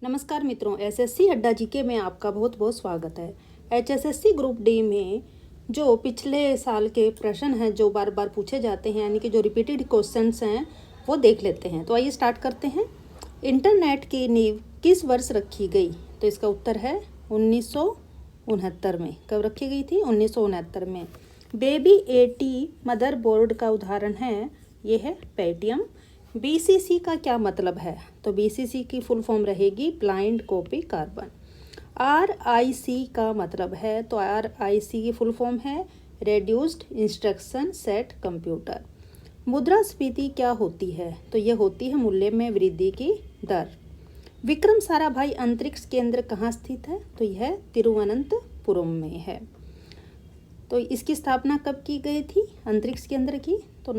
नमस्कार मित्रों, एसएससी अड्डा जीके में आपका बहुत बहुत स्वागत है। एचएसएससी ग्रुप डी में जो पिछले साल के प्रश्न हैं जो बार बार पूछे जाते हैं, यानी कि जो रिपीटेड क्वेश्चंस हैं, वो देख लेते हैं। तो आइए स्टार्ट करते हैं। इंटरनेट की नींव किस वर्ष रखी गई? तो इसका उत्तर है 1969 में। कब रखी गई थी? 1969 में। बेबी एटी मदरबोर्ड का उदाहरण है, ये है पेटियम। बीसीसी का क्या मतलब है? तो बीसीसी की फुल फॉर्म रहेगी ब्लाइंड कॉपी कार्बन। आरआईसी का मतलब है, तो आरआईसी की फुल फॉर्म है रेड्यूस्ड इंस्ट्रक्शन सेट कंप्यूटर। मुद्रास्फीति क्या होती है? तो यह होती है मूल्य में वृद्धि की दर। विक्रम साराभाई अंतरिक्ष केंद्र कहाँ स्थित है? तो यह तिरुवनंतपुरम में है। तो इसकी स्थापना कब की गई थी अंतरिक्ष केंद्र की? तो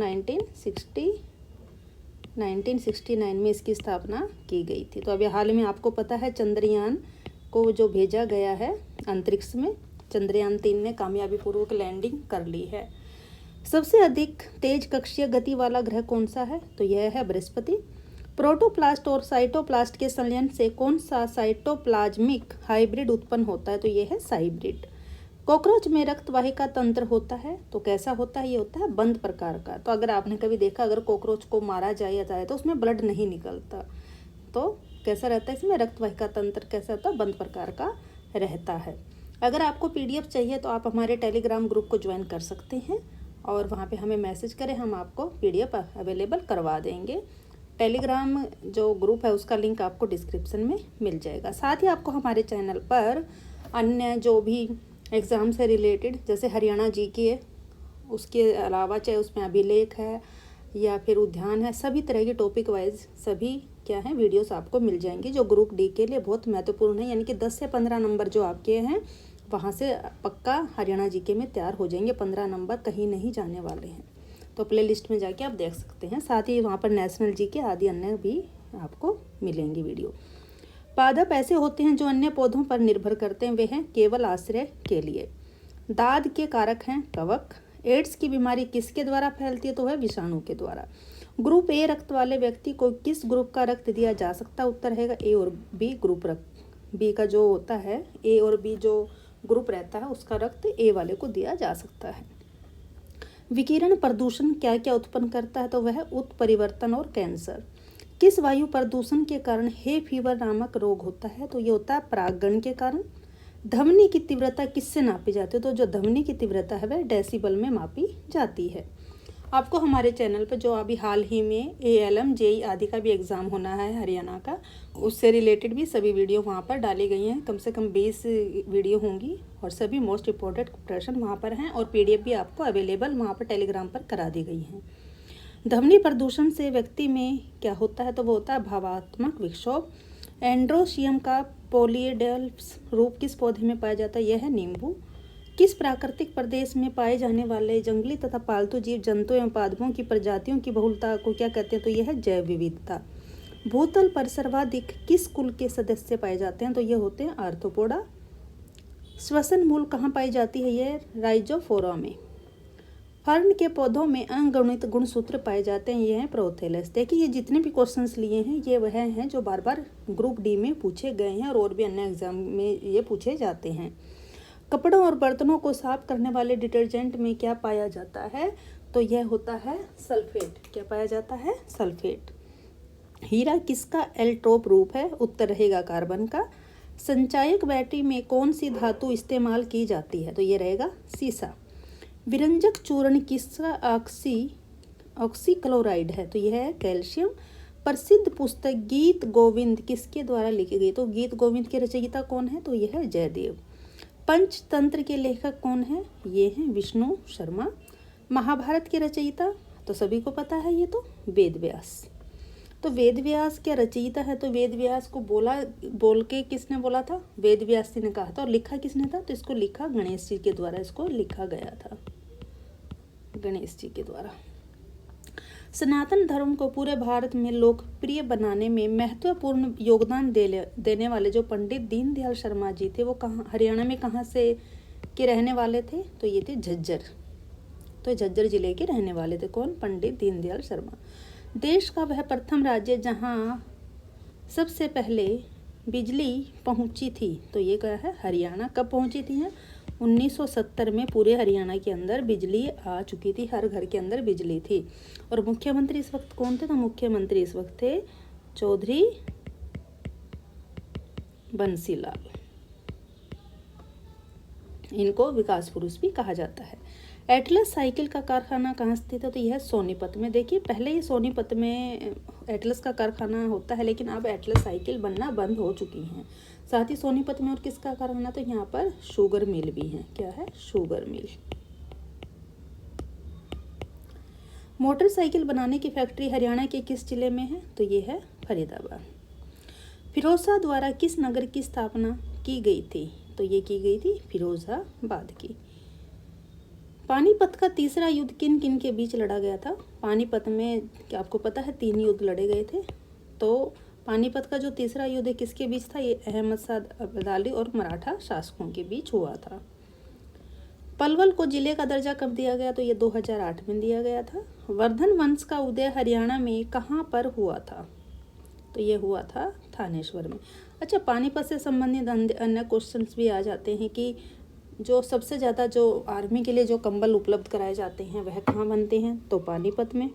1969 में इसकी स्थापना की गई थी। तो अभी हाल में आपको पता है चंद्रयान को जो भेजा गया है अंतरिक्ष में, चंद्रयान 3 ने कामयाबी पूर्वक लैंडिंग कर ली है। सबसे अधिक तेज कक्षीय गति वाला ग्रह कौन सा है? तो यह है बृहस्पति। प्रोटोप्लास्ट और साइटोप्लास्ट के संलयन से कौन सा साइटोप्लाज्मिक हाइब्रिड उत्पन्न होता है? तो यह है साइब्रिड। कॉकरोच में रक्त वाहिका तंत्र होता है, तो कैसा होता है? ये होता है बंद प्रकार का। तो अगर आपने कभी देखा, अगर कॉकरोच को मारा जाए तो उसमें ब्लड नहीं निकलता, तो कैसा रहता है? इसमें रक्त वाहिका तंत्र कैसा होता है? बंद प्रकार का रहता है। अगर आपको पीडीएफ चाहिए तो आप हमारे टेलीग्राम ग्रुप को ज्वाइन कर सकते हैं और वहाँ पे हमें मैसेज करें, हम आपको पीडीएफ अवेलेबल करवा देंगे। टेलीग्राम जो ग्रुप है उसका लिंक आपको डिस्क्रिप्शन में मिल जाएगा। साथ ही आपको हमारे चैनल पर अन्य जो भी एग्ज़ाम से रिलेटेड, जैसे हरियाणा जीके है, उसके अलावा चाहे उसमें अभिलेख है या फिर उद्यान है, सभी तरह के टॉपिक वाइज सभी क्या है वीडियोस आपको मिल जाएंगी, जो ग्रुप डी के लिए बहुत महत्वपूर्ण है। यानी कि 10 से 15 नंबर जो आपके हैं वहाँ से पक्का हरियाणा जीके में तैयार हो जाएंगे। 15 नंबर कहीं नहीं जाने वाले हैं। तो प्ले लिस्ट में जाके आप देख सकते हैं। साथ ही वहाँ पर नेशनल जीके आदि अन्य भी आपको मिलेंगी वीडियो। पादप ऐसे होते हैं जो अन्य पौधों पर निर्भर करते हैं, वे हैं केवल आश्रय के लिए। दाद के कारक हैं कवक। एड्स की बीमारी किसके द्वारा फैलती है? तो है विषाणु के द्वारा। ग्रुप ए रक्त वाले व्यक्ति को किस ग्रुप का रक्त दिया जा सकता है? उत्तर रहेगा ए और बी ग्रुप रक्त। बी का जो होता है, ए और बी जो ग्रुप रहता है उसका रक्त ए वाले को दिया जा सकता है। विकिरण प्रदूषण क्या क्या उत्पन्न करता है? तो वह उत्परिवर्तन और कैंसर। किस वायु प्रदूषण के कारण हे फीवर नामक रोग होता है? तो ये होता है परागण के कारण। ध्वनि की तीव्रता किससे नापी जाती है? तो जो ध्वनि की तीव्रता है वह डेसिबल में मापी जाती है। आपको हमारे चैनल पर जो अभी हाल ही में ALM JEE आदि का भी एग्ज़ाम होना है हरियाणा का, उससे रिलेटेड भी सभी वीडियो वहाँ पर डाली गई हैं। कम से कम 20 वीडियो होंगी और सभी मोस्ट इम्पोर्टेंट प्रश्न वहाँ पर हैं और PDF भी आपको अवेलेबल वहाँ पर टेलीग्राम पर करा दी गई हैं। ध्वनि प्रदूषण से व्यक्ति में क्या होता है? तो वो होता है भावात्मक विक्षोभ। एंड्रोशियम का पॉलीडेल्फ्स रूप किस पौधे में पाया जाता है? यह है नींबू। किस प्राकृतिक प्रदेश में पाए जाने वाले जंगली तथा पालतू जीव जंतु एवं पादपों की प्रजातियों की बहुलता को क्या कहते हैं? तो यह है जैव विविधता। भूतल पर सर्वाधिक किस कुल के सदस्य पाए जाते हैं? तो ये होते हैं आर्थ्रोपोडा। श्वसन मूल कहाँ पाई जाती है? यह राइजोफोरा में। फर्न के पौधों में अगणित गुणसूत्र पाए जाते हैं, ये हैं प्रोथेलस। देखिए, ये जितने भी क्वेश्चंस लिए हैं ये वह हैं जो बार बार ग्रुप डी में पूछे गए हैं और भी अन्य एग्जाम में ये पूछे जाते हैं। कपड़ों और बर्तनों को साफ करने वाले डिटर्जेंट में क्या पाया जाता है? तो यह होता है सल्फेट। क्या पाया जाता है? सल्फेट। हीरा किसका एल्ट्रोप रूप है? उत्तर रहेगा कार्बन का। संचायक बैटरी में कौन सी धातु इस्तेमाल की जाती है? तो ये रहेगा सीसा। विरंजक चूर्ण किसका ऑक्सीक्लोराइड है? तो यह है कैल्शियम। प्रसिद्ध पुस्तक गीत गोविंद किसके द्वारा लिखी गई? तो गीत गोविंद के रचयिता कौन है? तो यह है जयदेव। पंचतंत्र के लेखक कौन है? ये हैं विष्णु शर्मा। महाभारत के रचयिता तो सभी को पता है, ये तो वेद व्यास। तो वेद व्यास क्या रचयिता है? तो वेद व्यास को बोल के किसने बोला था? वेद व्यास जी ने कहा था। और लिखा किसने था? तो इसको लिखा गणेश जी के द्वारा, इसको लिखा गया था गणेश जी के द्वारा। सनातन धर्म को पूरे भारत में लोकप्रिय बनाने में महत्वपूर्ण योगदान देने वाले जो पंडित दीनदयाल शर्मा जी थे, वो कहाँ, हरियाणा में कहाँ से के रहने वाले थे? तो ये थे झज्जर। तो झज्जर जिले के रहने वाले थे। कौन? पंडित दीनदयाल शर्मा। देश का वह प्रथम राज्य जहाँ सबसे पहले बिजली पहुंची थी, तो ये क्या है, हरियाणा। कब पहुंची थी है, 1970 में पूरे हरियाणा के अंदर बिजली आ चुकी थी, हर घर के अंदर बिजली थी। और मुख्यमंत्री इस वक्त कौन थे, तो मुख्यमंत्री इस वक्त थे चौधरी बंसीलाल। इनको विकास पुरुष भी कहा जाता है। एटलस साइकिल का कारखाना कहाँ स्थित है, तो यह सोनीपत में। देखिए पहले ही सोनीपत में एटलस का कारखाना होता है, लेकिन अब एटलस साइकिल बनना बंद हो चुकी हैं। साथ ही सोनीपत में और किसका कारखाना, तो यहाँ पर शुगर मिल भी है। क्या है, शुगर मिल। मोटरसाइकिल बनाने की फैक्ट्री हरियाणा के किस जिले में है, तो ये है फरीदाबाद। फिरोज शाह द्वारा किस नगर की स्थापना की गई थी, तो ये की गई थी फिरोजाबाद की। पानीपत का तीसरा युद्ध किन किन के बीच लड़ा गया था। पानीपत में क्या आपको पता है 3 युद्ध लड़े गए थे। तो पानीपत का जो तीसरा युद्ध किसके बीच था, ये अहमद शाह अब्दाली और मराठा शासकों के बीच हुआ था। पलवल को जिले का दर्जा कब दिया गया, तो ये 2008 में दिया गया था। वर्धन वंश का उदय हरियाणा में कहाँ पर हुआ था, तो ये हुआ था थानेश्वर में। अच्छा, पानीपत से संबंधित अन्य क्वेश्चंस भी आ जाते हैं कि जो सबसे ज़्यादा जो आर्मी के लिए जो कंबल उपलब्ध कराए जाते हैं वह कहाँ बनते हैं, तो पानीपत में।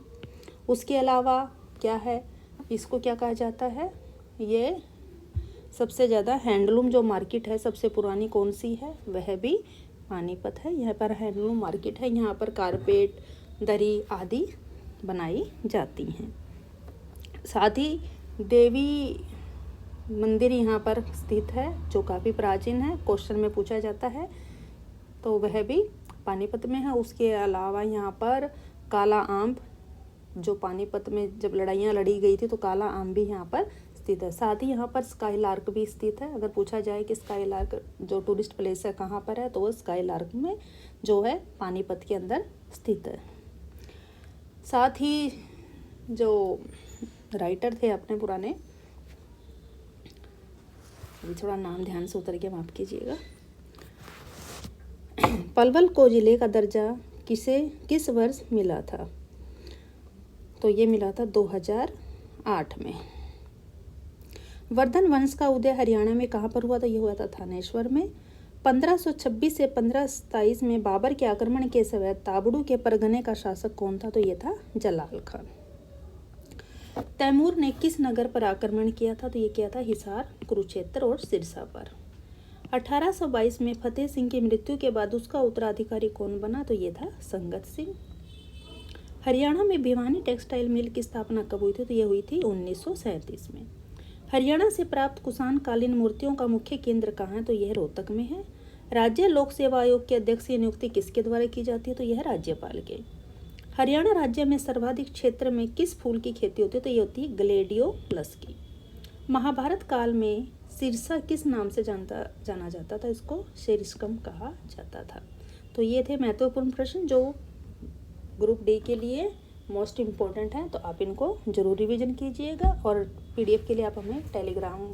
उसके अलावा क्या है, इसको क्या कहा जाता है, ये सबसे ज़्यादा हैंडलूम जो मार्केट है सबसे पुरानी कौन सी है, वह भी पानीपत है। यहाँ पर हैंडलूम मार्केट है, यहाँ पर कारपेट, दरी आदि बनाई जाती हैं। साथ ही देवी मंदिर यहाँ पर स्थित है जो काफ़ी प्राचीन है, क्वेश्चन में पूछा जाता है, तो वह भी पानीपत में है। उसके अलावा यहाँ पर काला आम, जो पानीपत में जब लड़ाइयाँ लड़ी गई थी तो काला आम भी यहाँ पर स्थित है। साथ ही यहाँ पर स्काई लार्क भी स्थित है। अगर पूछा जाए कि स्काई लार्क जो टूरिस्ट प्लेस है कहाँ पर है, तो वो स्काई लार्क में जो है पानीपत के अंदर स्थित है। साथ ही जो राइटर थे अपने पुराने, थोड़ा नाम ध्यान से उतर के माफ कीजिएगा। पलवल को जिले का दर्जा किस वर्ष मिला था, तो ये मिला था 2008 में। वर्धन वंश का उदय हरियाणा में कहाँ पर हुआ था, ये हुआ था थानेश्वर में। 1526 से 1527 में बाबर के आक्रमण के समय ताबड़ू के परगने का शासक कौन था, तो ये था जलाल खान। तैमूर ने किस नगर पर आक्रमण किया था, तो ये किया था हिसार, कुरुक्षेत्र और सिरसा पर। 1822 में फतेह सिंह की मृत्यु के बाद उसका उत्तराधिकारी कौन बना, तो ये था संगत सिंह। हरियाणा में भिवानी टेक्सटाइल मिल की स्थापना कब हुई थी, तो ये हुई थी 1937 में। हरियाणा से प्राप्त कुषाण कालीन मूर्तियों का मुख्य केंद्र कहाँ है, तो यह रोहतक में है। राज्य लोक सेवा आयोग के अध्यक्ष की नियुक्ति किसके द्वारा की जाती है, तो यह राज्यपाल के। हरियाणा राज्य में सर्वाधिक क्षेत्र में किस फूल की खेती होती है, तो ये होती है ग्लेडियोलस की। महाभारत काल में सिरसा किस नाम से जाना जाता था, इसको शेरिस्कम कहा जाता था। तो ये थे महत्वपूर्ण प्रश्न जो ग्रुप डी के लिए मोस्ट इम्पोर्टेंट है, तो आप इनको जरूर रिवीजन कीजिएगा। और पीडीएफ के लिए आप हमें टेलीग्राम